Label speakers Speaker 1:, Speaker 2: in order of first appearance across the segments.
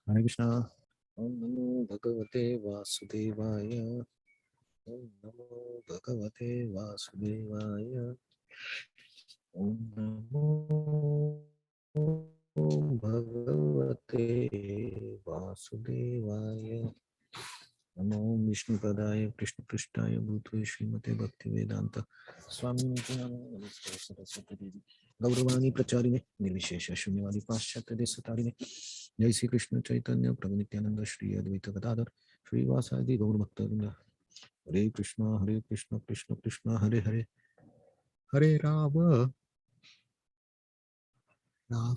Speaker 1: Hare Krishna. Om Namo Bhagavate Vasudevaya. Om Namo Bhagavate Vasudevaya. Om Namo Bhagavate Vasudevaya. Namo Vishnu Padaya Krishna Krishnaya Bhutve Srimate Bhaktivedanta Swami Niti Namo Namaste Saraswati Devi Gauravani Pracharine Nirvishesha Shunyavadi Paschatya Desatarine Jai Sri Krishna Chaitanya Prabhu Nityananda Shri Advaita Gadadhar Shri Vasadi Gaur Bhaktavinda Hare Krishna Krishna Krishna Hare Hare Hare Rama Rama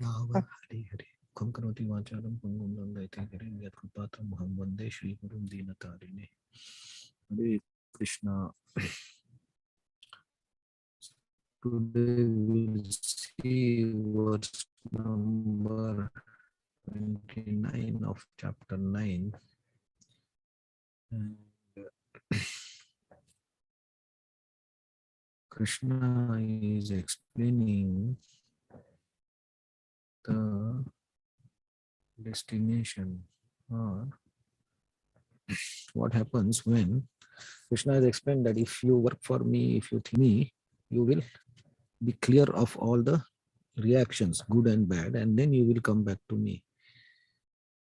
Speaker 1: Rama Hare Hare Kham Karoti Vacharam Pangam Nandayate Hare Yat Kripatam Maham Vande Shri Gurum Dinatarine Hare Krishna. Today we'll see verse number 29 of chapter 9. And Krishna is explaining the destination, or what happens when Krishna has explained that if you work for me, if you think me, you will be clear of all the reactions, good and bad, and then you will come back to me.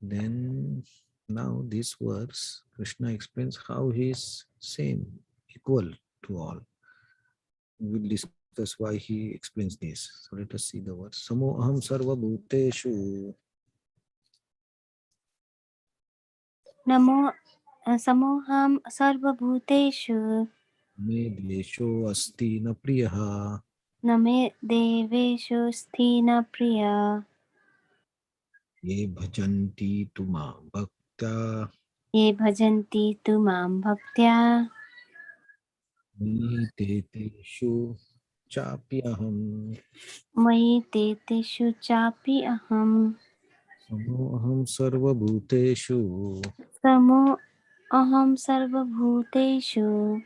Speaker 1: Then now this verse, Krishna explains how he is same, equal to all. We will discuss why he explains this. So let us see the verse. Samo aham sarva bhuteshu.
Speaker 2: Namo samoham sarvabhuteshu
Speaker 1: Me dvesho asti na priyaha.
Speaker 2: name deveshu sthina priya
Speaker 1: Ye bhajanti tuma bhakta.
Speaker 2: ye bhajanti tu mam bhaktya
Speaker 1: Me te teshu chapyaham.
Speaker 2: mayi te teshu chapi aham
Speaker 1: Samo aham sarva bhuteshu.
Speaker 2: samo aham sarvabhuteshu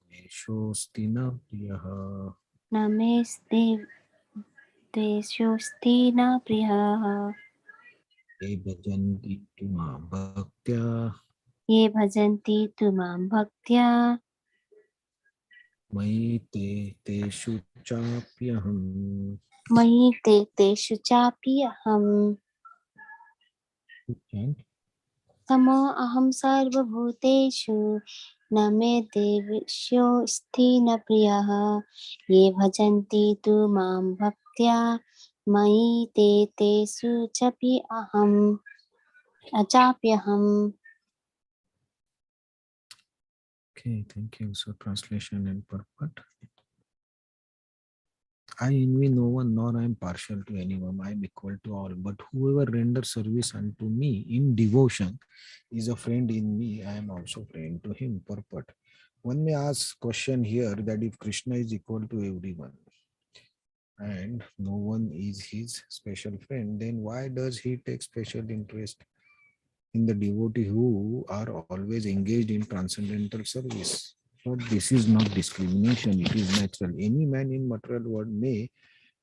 Speaker 1: Desho asti na priyaha.
Speaker 2: namaste deshu sthina priya
Speaker 1: Ye bhajanti tuma bhaktya.
Speaker 2: ye bhajanti tu mam bhaktya
Speaker 1: Mayi te teshu chapyaham.
Speaker 2: mayi te teshu chapi aham
Speaker 1: Chant.
Speaker 2: Samo aham sarvabhuteshu न मे देवेषु Stein प्रियः ये भजन्ति तु मां भक्त्या मयि ते तेषु चापि अचाप्यहम्.
Speaker 1: Okay, thank you. So translation and purport. I envy no one, nor I am partial to anyone. I am equal to all. But whoever renders service unto me in devotion is a friend in me. I am also friend to him. Purport. One may ask question here that if Krishna is equal to everyone and no one is his special friend, then why does he take special interest in the devotee who are always engaged in transcendental service? But this is not discrimination, it is natural. Any man in material world may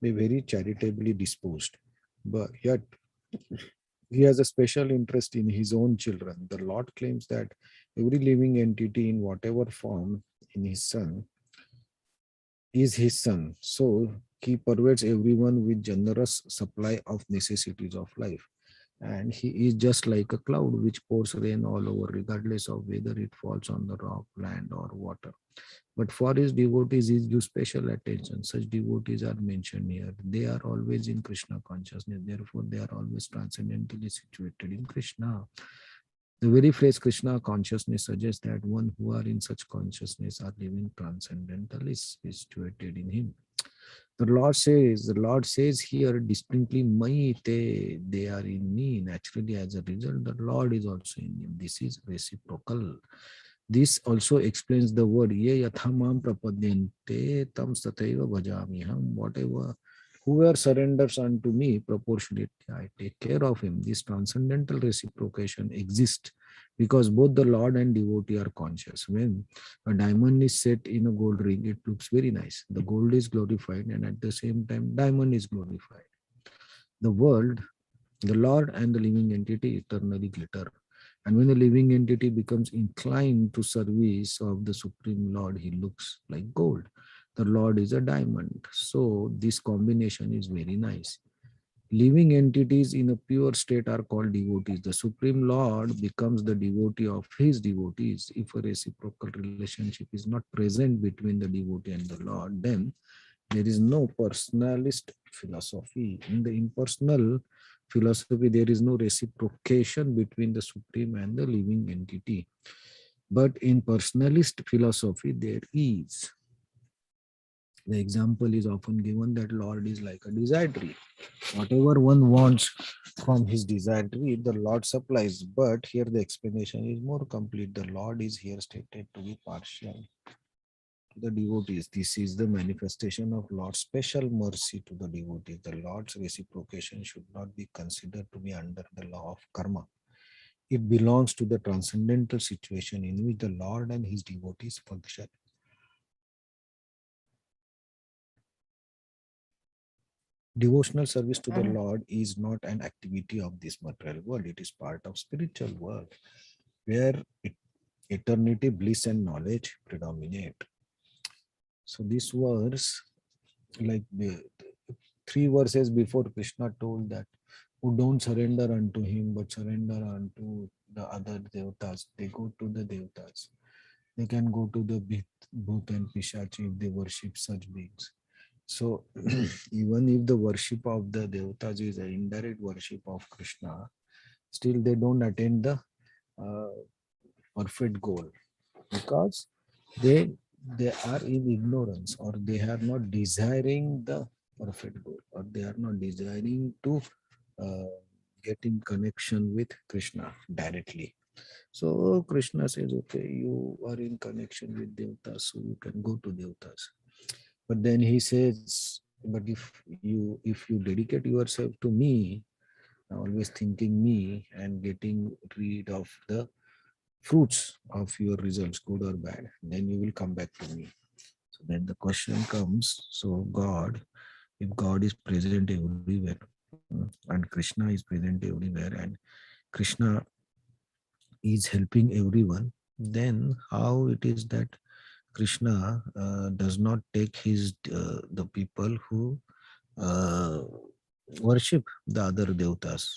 Speaker 1: be very charitably disposed, but yet he has a special interest in his own children. The Lord claims that every living entity in whatever form in his son is his son. So he pervades everyone with generous supply of necessities of life. And he is just like a cloud which pours rain all over, regardless of whether it falls on the rock, land, or water. But for his devotees, he gives special attention. Such devotees are mentioned here. They are always in Krishna consciousness. Therefore, they are always transcendently situated in Krishna. The very phrase Krishna consciousness suggests that one who are in such consciousness are living transcendentally situated in him. The Lord says here distinctly, Mai te, they are in me. Naturally, as a result, the Lord is also in him. This is reciprocal. This also explains the word ye yathamam prapadyante tam sataiva bhajamiham. Whoever surrenders unto me proportionately, I take care of him. This transcendental reciprocation exists because both the Lord and devotee are conscious. When a diamond is set in a gold ring, it looks very nice. The gold is glorified, and at the same time, diamond is glorified. The world The Lord and the living entity eternally glitter. And when the living entity becomes inclined to service of the Supreme Lord, he looks like gold. The Lord is a diamond. So this combination is very nice. Living entities in a pure state are called devotees. The Supreme Lord becomes the devotee of his devotees. If a reciprocal relationship is not present between the devotee and the Lord, then there is no personalist philosophy. In the impersonal philosophy, there is no reciprocation between the Supreme and the living entity. But in personalist philosophy, there is. The example is often given that Lord is like a desire tree. Whatever one wants from his desire tree, the Lord supplies. But here the explanation is more complete. The Lord is here stated to be partial to the devotees. This is the manifestation of Lord's special mercy to the devotees. The Lord's reciprocation should not be considered to be under the law of karma. It belongs to the transcendental situation in which the Lord and his devotees function. Devotional service to the Lord is not an activity of this material world. It is part of spiritual world where eternity, bliss, and knowledge predominate. So this verse, like the 3 verses before, Krishna told that who don't surrender unto him but surrender unto the other devatas, they go to the devatas. They can go to the Bhut and Pishachi if they worship such beings. So even if the worship of the devatas is an indirect worship of Krishna, still they don't attain the uh, perfect goal because they they are in ignorance, or they are not desiring the perfect goal, or they are not desiring to uh, get in connection with Krishna directly. So Krishna says, okay, you are in connection with devatas, so you can go to devatas. But then he says, but if you dedicate yourself to me, always thinking me and getting rid of the fruits of your results, good or bad, then you will come back to me. So then the question comes, so God, if God is present everywhere, and Krishna is present everywhere, and Krishna is helping everyone, then how it is that Krishna does not take his the people who uh, worship the other devatas,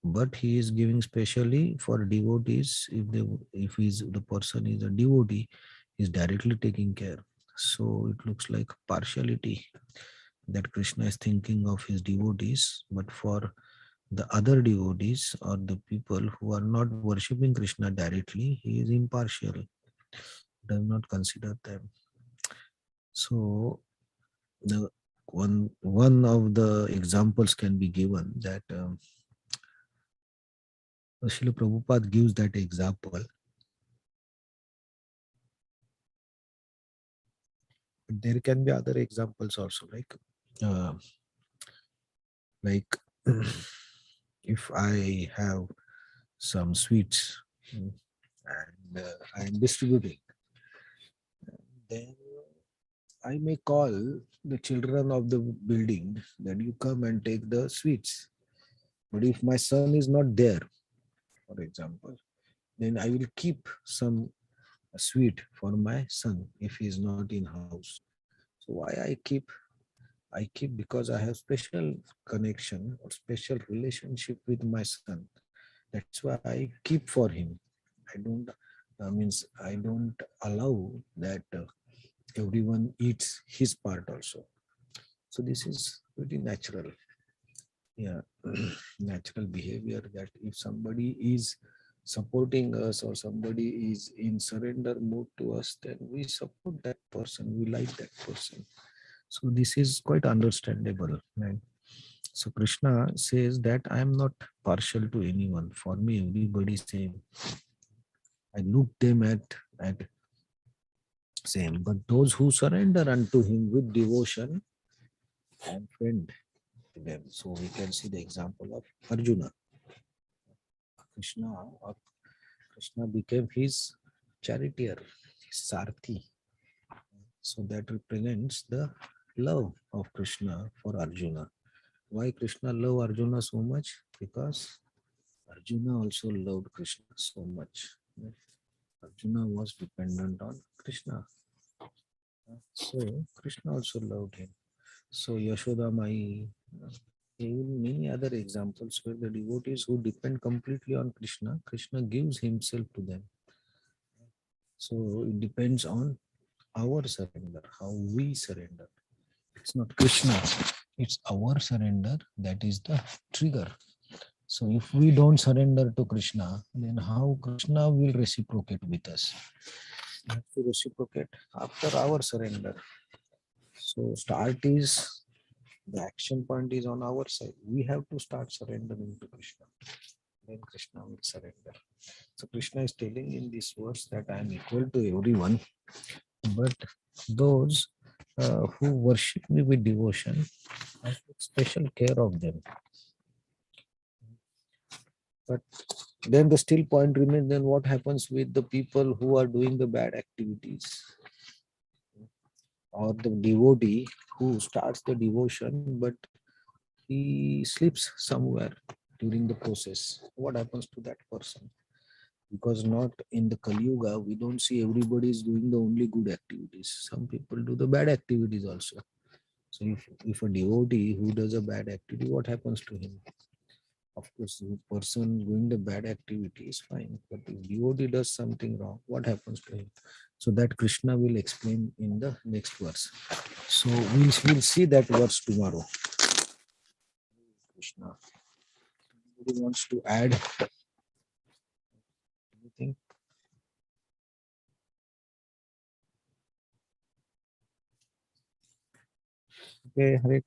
Speaker 1: but he is giving specially for devotees. If he's the person is a devotee, he's directly taking care. So it looks like partiality that Krishna is thinking of his devotees, but for the other devotees or the people who are not worshipping Krishna directly, he is impartial, does not consider them. So the one of the examples can be given that Srila Prabhupada gives that example. But there can be other examples also, uh, like if I have some sweets and I am distributing, then I may call the children of the building that you come and take the sweets. But if my son is not there, for example, then I will keep some sweet for my son if he is not in house. So why I keep because I have special connection or special relationship with my son. That's why I keep for him. I don't means I don't allow that everyone eats his part also. So this is pretty natural. Yeah, natural behavior that if somebody is supporting us or somebody is in surrender mode to us, then we support that person, we like that person. So this is quite understandable, right? So Krishna says that I am not partial to anyone. For me, everybody same. I look them at same. But those who surrender unto him with devotion, I am friend to them. So we can see the example of Arjuna. Krishna, uh, Krishna became his charioteer, his sarthi. So that represents the love of Krishna for Arjuna. Why Krishna loved Arjuna so much? Because Arjuna also loved Krishna so much. Arjuna was dependent on Krishna. So Krishna also loved him. So Yashoda Mai, many other examples where the devotees who depend completely on Krishna, Krishna gives himself to them. So it depends on our surrender, how we surrender. It's not Krishna, it's our surrender that is the trigger. So if we don't surrender to Krishna, then how Krishna will reciprocate with us? We have to reciprocate after our surrender. So start is the action point is on our side. We have to start surrendering to Krishna. Then Krishna will surrender. So Krishna is telling in this verse that I am equal to everyone, but those who worship me with devotion, I take special care of them. But then the still point remains, then what happens with the people who are doing the bad activities? Or the devotee who starts the devotion, but he sleeps somewhere during the process. What happens to that person? Because not in the Kali Yuga, we don't see everybody is doing the only good activities. Some people do the bad activities also. So if a devotee who does a bad activity, what happens to him? Of course, the person doing the bad activity is fine, but if devotee does something wrong, what happens to him? So that Krishna will explain in the next verse. So we'll see that verse tomorrow. Krishna. Anybody wants to add anything? Okay, Hare